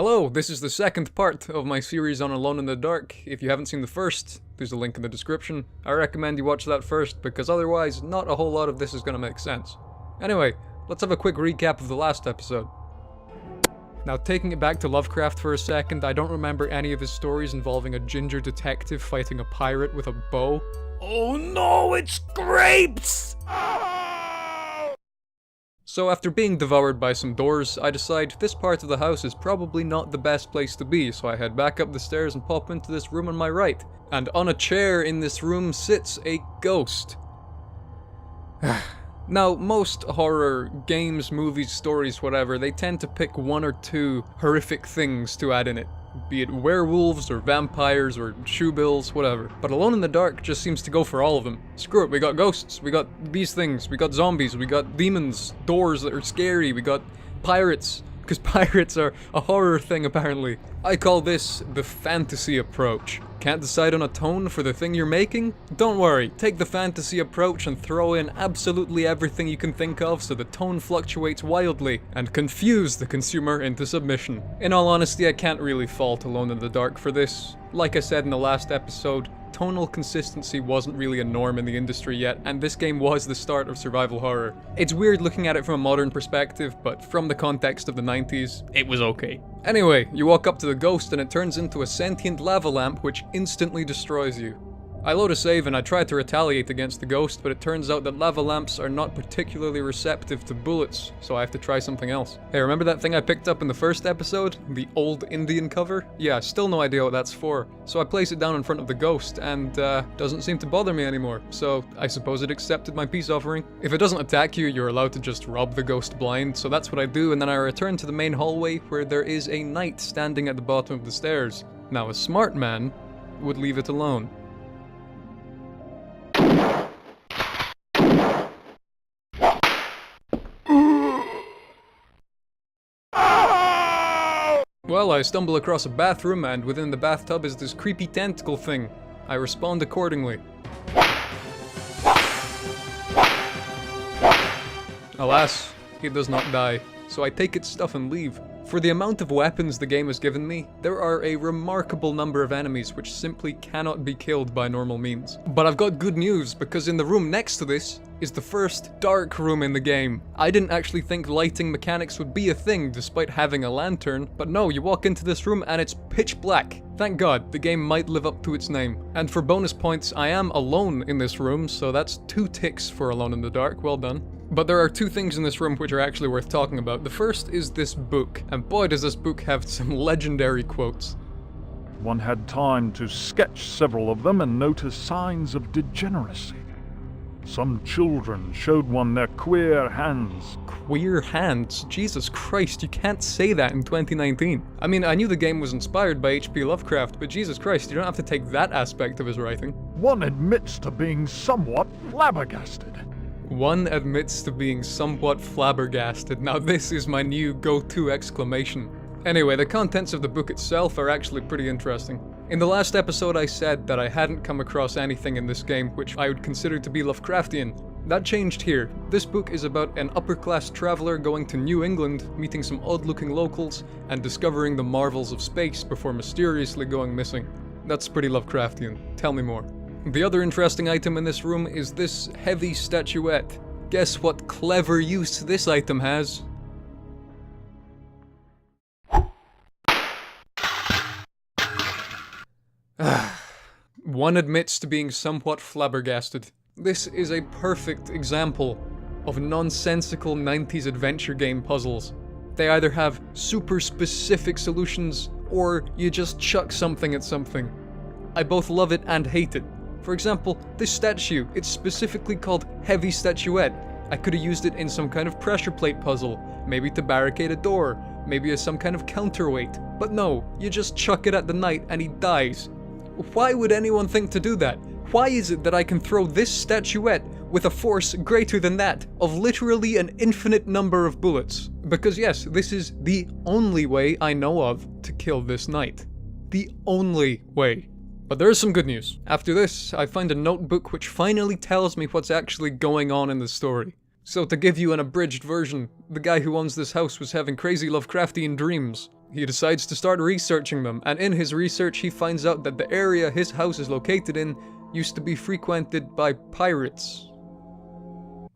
Hello, this is the second part of my series on Alone in the Dark. If you haven't seen the first, there's a link in the description. I recommend you watch that first, because otherwise, not a whole lot of this is gonna make sense. Anyway, let's have a quick recap of the last episode. Now, taking it back to Lovecraft for a second, I don't remember any of his stories involving a ginger detective fighting a pirate with a bow. Oh no, it's grapes! So after being devoured by some doors, I decide this part of the house is probably not the best place to be, so I head back up the stairs and pop into this room on my right. And on a chair in this room sits a ghost. Now, most horror games, movies, stories, whatever, they tend to pick one or two horrific things to add in it. Be it werewolves, or vampires, or shoebills, whatever. But Alone in the Dark just seems to go for all of them. Screw it, we got ghosts, we got these things, we got zombies, we got demons, doors that are scary, we got pirates. Because pirates are a horror thing, apparently. I call this the fantasy approach. Can't decide on a tone for the thing you're making? Don't worry, take the fantasy approach and throw in absolutely everything you can think of so the tone fluctuates wildly, and confuse the consumer into submission. In all honesty, I can't really fault Alone in the Dark for this. Like I said in the last episode, tonal consistency wasn't really a norm in the industry yet, and this game was the start of survival horror. It's weird looking at it from a modern perspective, but from the context of the 90s, it was okay. Anyway, you walk up to the ghost and it turns into a sentient lava lamp which instantly destroys you. I load a save and I try to retaliate against the ghost, but it turns out that lava lamps are not particularly receptive to bullets, so I have to try something else. Hey, remember that thing I picked up in the first episode? The old Indian cover? Yeah, still no idea what that's for. So I place it down in front of the ghost, and doesn't seem to bother me anymore, so I suppose it accepted my peace offering. If it doesn't attack you, you're allowed to just rob the ghost blind, so that's what I do, and then I return to the main hallway where there is a knight standing at the bottom of the stairs. Now, a smart man would leave it alone. Well, I stumble across a bathroom, and within the bathtub is this creepy tentacle thing. I respond accordingly. Alas, he does not die, so I take its stuff and leave. For the amount of weapons the game has given me, there are a remarkable number of enemies which simply cannot be killed by normal means. But I've got good news, because in the room next to this is the first dark room in the game. I didn't actually think lighting mechanics would be a thing despite having a lantern, but no, you walk into this room and it's pitch black. Thank God, the game might live up to its name. And for bonus points, I am alone in this room, so that's 2 ticks for Alone in the Dark, well done. But there are 2 things in this room which are actually worth talking about. The first is this book, and boy does this book have some legendary quotes. One had time to sketch several of them and notice signs of degeneracy. Some children showed one their queer hands. Queer hands? Jesus Christ, you can't say that in 2019. I mean, I knew the game was inspired by H.P. Lovecraft, but Jesus Christ, you don't have to take that aspect of his writing. One admits to being somewhat flabbergasted. One admits to being somewhat flabbergasted. Now this is my new go-to exclamation. Anyway, the contents of the book itself are actually pretty interesting. In the last episode I said that I hadn't come across anything in this game which I would consider to be Lovecraftian. That changed here. This book is about an upper-class traveler going to New England, meeting some odd-looking locals, and discovering the marvels of space before mysteriously going missing. That's pretty Lovecraftian. Tell me more. The other interesting item in this room is this heavy statuette. Guess what clever use this item has? One admits to being somewhat flabbergasted. This is a perfect example of nonsensical 90s adventure game puzzles. They either have super specific solutions, or you just chuck something at something. I both love it and hate it. For example, this statue, it's specifically called Heavy Statuette. I could have used it in some kind of pressure plate puzzle, maybe to barricade a door, maybe as some kind of counterweight. But no, you just chuck it at the knight and he dies. Why would anyone think to do that? Why is it that I can throw this statuette with a force greater than that of literally an infinite number of bullets? Because yes, this is the only way I know of to kill this knight. The only way. But there is some good news. After this, I find a notebook which finally tells me what's actually going on in the story. So to give you an abridged version, the guy who owns this house was having crazy Lovecraftian dreams. He decides to start researching them, and in his research he finds out that the area his house is located in used to be frequented by pirates.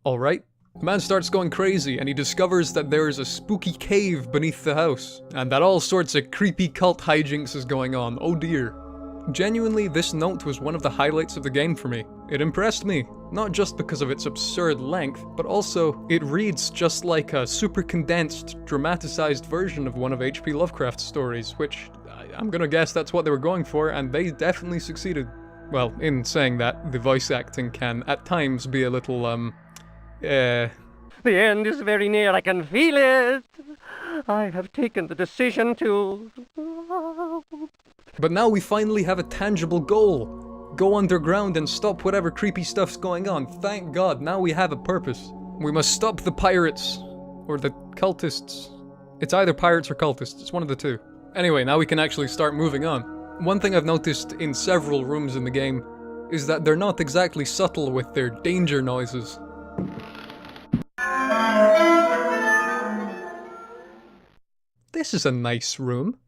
Alright. The man starts going crazy, and he discovers that there is a spooky cave beneath the house, and that all sorts of creepy cult hijinks is going on. Oh dear. Genuinely, this note was one of the highlights of the game for me. It impressed me, not just because of its absurd length, but also it reads just like a super condensed, dramatized version of one of H.P. Lovecraft's stories, which I'm gonna guess that's what they were going for, and they definitely succeeded. Well, in saying that, the voice acting can at times be a little, The end is very near, I can feel it. I have taken the decision to... But now we finally have a tangible goal. Go underground and stop whatever creepy stuff's going on. Thank God, now we have a purpose. We must stop the pirates. Or the cultists. It's either pirates or cultists, it's one of the two. Anyway, now we can actually start moving on. One thing I've noticed in several rooms in the game is that they're not exactly subtle with their danger noises. This is a nice room.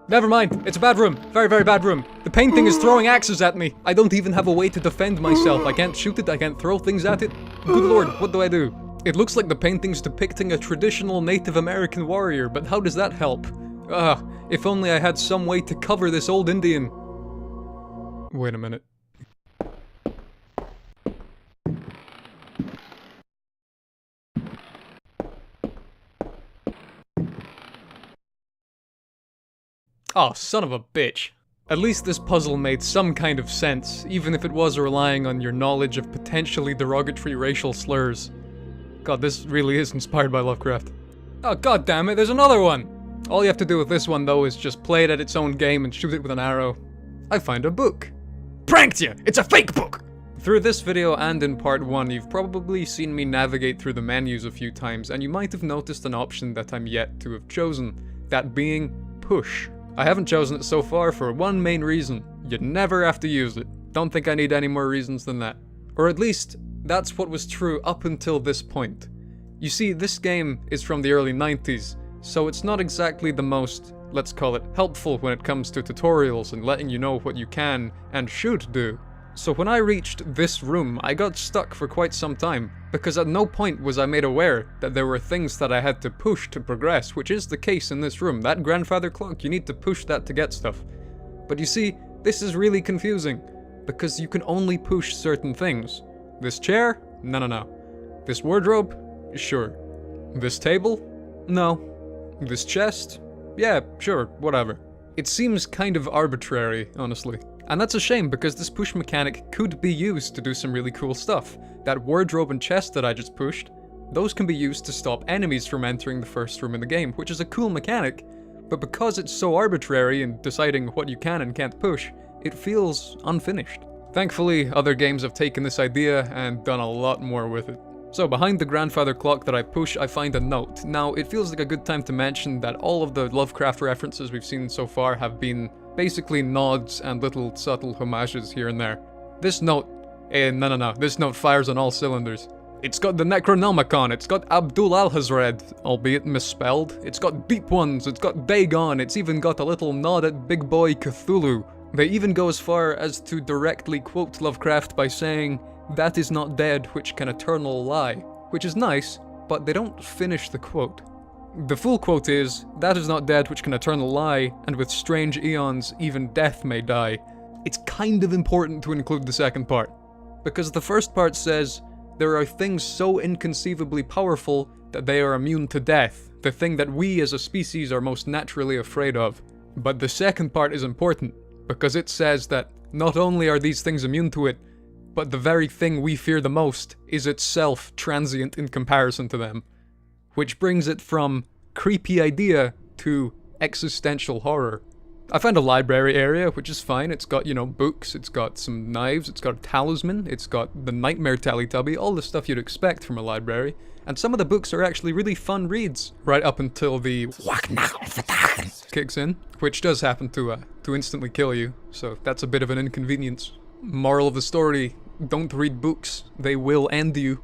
Never mind, it's a bad room. Very, very bad room. The painting is throwing axes at me. I don't even have a way to defend myself. I can't shoot it, I can't throw things at it. Good lord, what do I do? It looks like the painting's depicting a traditional Native American warrior, but how does that help? If only I had some way to cover this old Indian. Wait a minute. Oh, son of a bitch. At least this puzzle made some kind of sense, even if it was relying on your knowledge of potentially derogatory racial slurs. God, this really is inspired by Lovecraft. Oh, god damn it, there's another one! All you have to do with this one, though, is just play it at its own game and shoot it with an arrow. I find a book. Pranked you! It's a fake book! Through this video and in part 1, you've probably seen me navigate through the menus a few times, and you might have noticed an option that I'm yet to have chosen, that being push. I haven't chosen it so far for one main reason. You never have to use it. Don't think I need any more reasons than that. Or at least, that's what was true up until this point. You see, this game is from the early 90s, so it's not exactly the most, let's call it, helpful when it comes to tutorials and letting you know what you can and should do. So when I reached this room, I got stuck for quite some time, because at no point was I made aware that there were things that I had to push to progress, which is the case in this room. That grandfather clock, you need to push that to get stuff. But you see, this is really confusing, because you can only push certain things. This chair? No. This wardrobe? Sure. This table? No. This chest? Yeah, sure, whatever. It seems kind of arbitrary, honestly. And that's a shame, because this push mechanic could be used to do some really cool stuff. That wardrobe and chest that I just pushed, those can be used to stop enemies from entering the first room in the game, which is a cool mechanic, but because it's so arbitrary in deciding what you can and can't push, it feels unfinished. Thankfully, other games have taken this idea and done a lot more with it. So behind the grandfather clock that I push, I find a note. Now, it feels like a good time to mention that all of the Lovecraft references we've seen so far have been basically nods and little subtle homages here and there. This note, no, this note fires on all cylinders. It's got the Necronomicon, it's got Abdul Alhazred, albeit misspelled. It's got Deep Ones, it's got Dagon, it's even got a little nod at Big Boy Cthulhu. They even go as far as to directly quote Lovecraft by saying, "That is not dead which can eternal lie," which is nice, but they don't finish the quote. The full quote is, "That is not dead which can eternal lie, and with strange aeons even death may die." It's kind of important to include the second part, because the first part says, there are things so inconceivably powerful that they are immune to death, the thing that we as a species are most naturally afraid of. But the second part is important, because it says that not only are these things immune to it, but the very thing we fear the most is itself transient in comparison to them. Which brings it from creepy idea to existential horror. I found a library area, which is fine. It's got, books, it's got some knives, it's got a talisman, it's got the Nightmare Teletubby, all the stuff you'd expect from a library. And some of the books are actually really fun reads, right up until the kicks in, which does happen to instantly kill you, so that's a bit of an inconvenience. Moral of the story, don't read books, they will end you.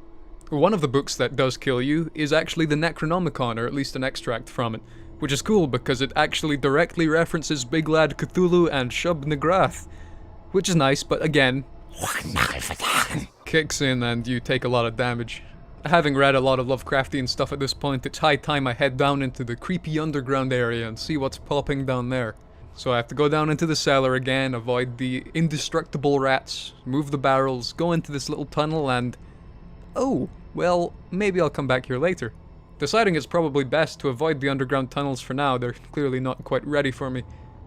One of the books that does kill you is actually the Necronomicon, or at least an extract from it. which is cool because it actually directly references Big Lad Cthulhu and Shub Nigrath, which is nice, but again, kicks in and you take a lot of damage. Having read a lot of Lovecraftian stuff at this point, it's high time I head down into the creepy underground area and see what's popping down there. So I have to go down into the cellar again, avoid the indestructible rats, move the barrels, go into this little tunnel and... oh, well, maybe I'll come back here later. Deciding it's probably best to avoid the underground tunnels for now, they're clearly not quite ready for me.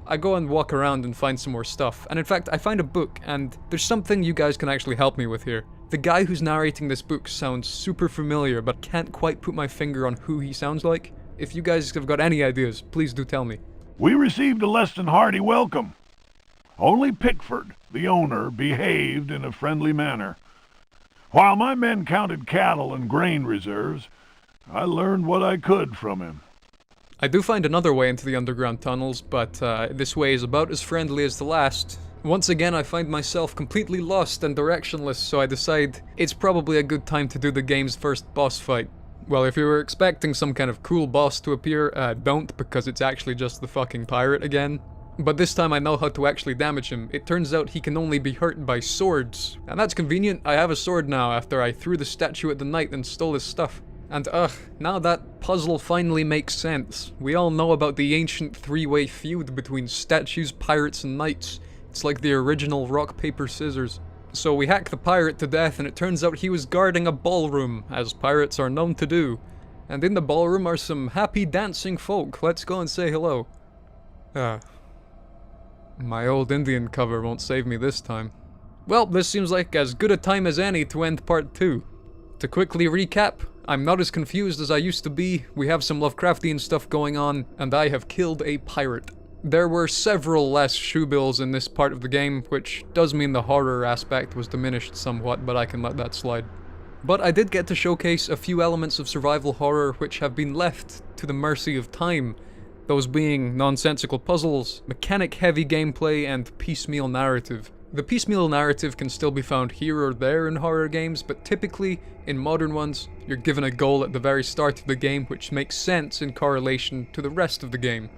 I go and walk around and find some more stuff, and in fact I find a book, and there's something you guys can actually help me with here. The guy who's narrating this book sounds super familiar, but can't quite put my finger on who he sounds like. If you guys have got any ideas, please do tell me. We received a less than hearty welcome. Only Pickford, the owner, behaved in a friendly manner. While my men counted cattle and grain reserves, I learned what I could from him. I do find another way into the underground tunnels, but this way is about as friendly as the last. Once again, I find myself completely lost and directionless, so I decide it's probably a good time to do the game's first boss fight. Well, if you were expecting some kind of cool boss to appear, don't, because it's actually just the fucking pirate again. But this time I know how to actually damage him. It turns out he can only be hurt by swords. And that's convenient, I have a sword now after I threw the statue at the knight and stole his stuff. And now that puzzle finally makes sense. We all know about the ancient three-way feud between statues, pirates, and knights. It's like the original rock, paper, scissors. So we hack the pirate to death and it turns out he was guarding a ballroom, as pirates are known to do. And in the ballroom are some happy dancing folk. Let's go and say hello. My old Indian cover won't save me this time. Well, this seems like as good a time as any to end part 2. To quickly recap, I'm not as confused as I used to be, we have some Lovecraftian stuff going on, and I have killed a pirate. There were several less shoebills in this part of the game, which does mean the horror aspect was diminished somewhat, but I can let that slide. But I did get to showcase a few elements of survival horror which have been left to the mercy of time, those being nonsensical puzzles, mechanic-heavy gameplay, and piecemeal narrative. The piecemeal narrative can still be found here or there in horror games, but typically, in modern ones, you're given a goal at the very start of the game which makes sense in correlation to the rest of the game.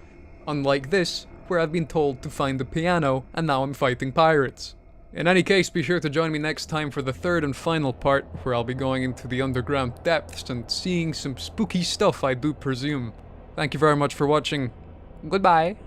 Unlike this, where I've been told to find the piano, and now I'm fighting pirates. In any case, be sure to join me next time for the third and final part, where I'll be going into the underground depths and seeing some spooky stuff, I do presume. Thank you very much for watching. Goodbye.